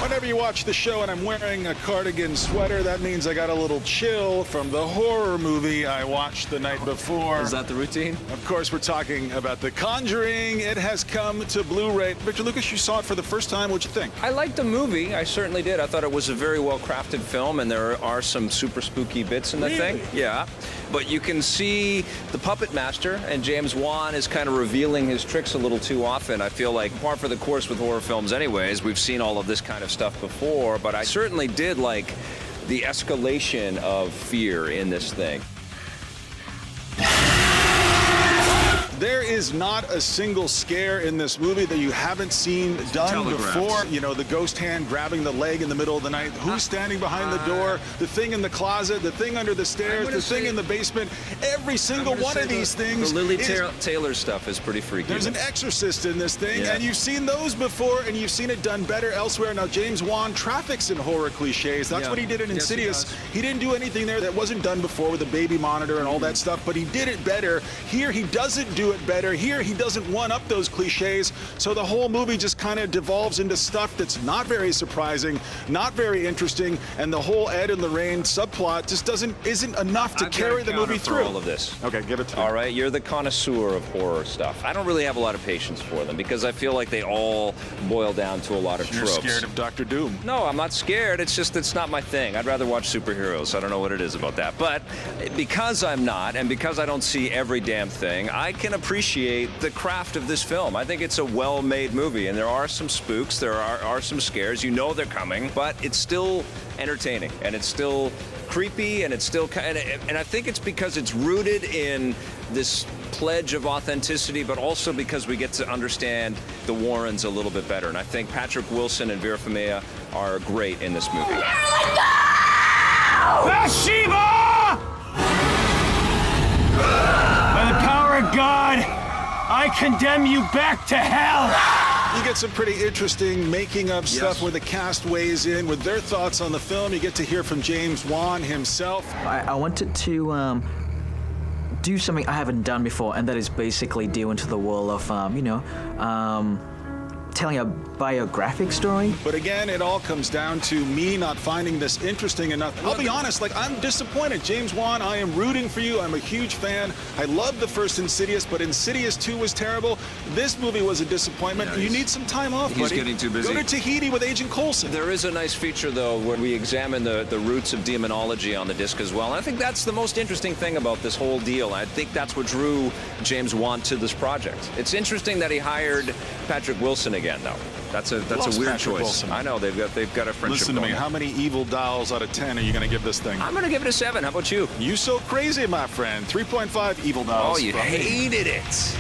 Whenever you watch the show and I'm wearing a cardigan sweater, that means I got a little chill from the horror movie I watched the night before. Is that the routine? Of course, we're talking about The Conjuring. It has come to Blu-ray. Victor Lucas, you saw it for the first time. What'd you think? I liked the movie. I certainly did. I thought it was a very well-crafted film, and there are some super spooky bits in the thing. Yeah. But you can see the puppet master, and James Wan is kind of revealing his tricks a little too often. I feel like par for the course with horror films anyways. We've seen all of this kind of stuff before, but I certainly did like the escalation of fear in this thing. There is not a single scare in this movie that you haven't seen done before. You know, the ghost hand grabbing the leg in the middle of the night, who's standing behind the door, the thing in the closet, the thing under the stairs, the thing in the basement. Every single one of these things. The Lily Taylor stuff is pretty freaky. There's an exorcist in this thing, and you've seen those before, and you've seen it done better elsewhere. Now, James Wan traffics in horror cliches. That's what he did in Insidious. He didn't do anything there that wasn't done before with the baby monitor and all that stuff, but he did it better. Here, he doesn't do it better. Here, he doesn't one-up those cliches, so the whole movie just kind of devolves into stuff that's not very surprising, not very interesting, and the whole Ed and Lorraine subplot just isn't enough to carry the movie through. All of this. Okay, give it to me. All right, you're the connoisseur of horror stuff. I don't really have a lot of patience for them because I feel like they all boil down to a lot of tropes. You're scared of Dr. Doom. No, I'm not scared. It's just it's not my thing. I'd rather watch superheroes. I don't know what it is about that. But because I'm not, and because I don't see every damn thing, I can appreciate the craft of this film. I think it's a well-made movie, and there are some spooks, there are some scares. You know they're coming, but it's still entertaining, and it's still creepy, and it's still and I think it's because it's rooted in this pledge of authenticity, but also because we get to understand the Warrens a little bit better. And I think Patrick Wilson and Vera Farmiga are great in this movie. Bathsheba! By the power of God, I condemn you back to hell! You get some pretty interesting making of stuff where the cast weighs in with their thoughts on the film. You get to hear from James Wan himself. I wanted to do something I haven't done before, and that is basically deal into the world of, telling a biographic story. But again, it all comes down to me not finding this interesting enough. I'll be honest, like, I'm disappointed. James Wan, I am rooting for you. I'm a huge fan. I love the first Insidious, but Insidious 2 was terrible. This movie was a disappointment. You need some time off, buddy. He's getting too busy. Go to Tahiti with Agent Coulson. There is a nice feature, though, where we examine the roots of demonology on the disc as well. And I think that's the most interesting thing about this whole deal. I think that's what drew James Wan to this project. It's interesting that he hired Patrick Wilson again, though. That's a weird choice. Wilson. I know they've got a friendship. Listen to me. How many evil dolls out of 10 are you going to give this thing? I'm going to give it a 7. How about you? You so crazy, my friend. 3.5 evil dolls. Oh, you hated it.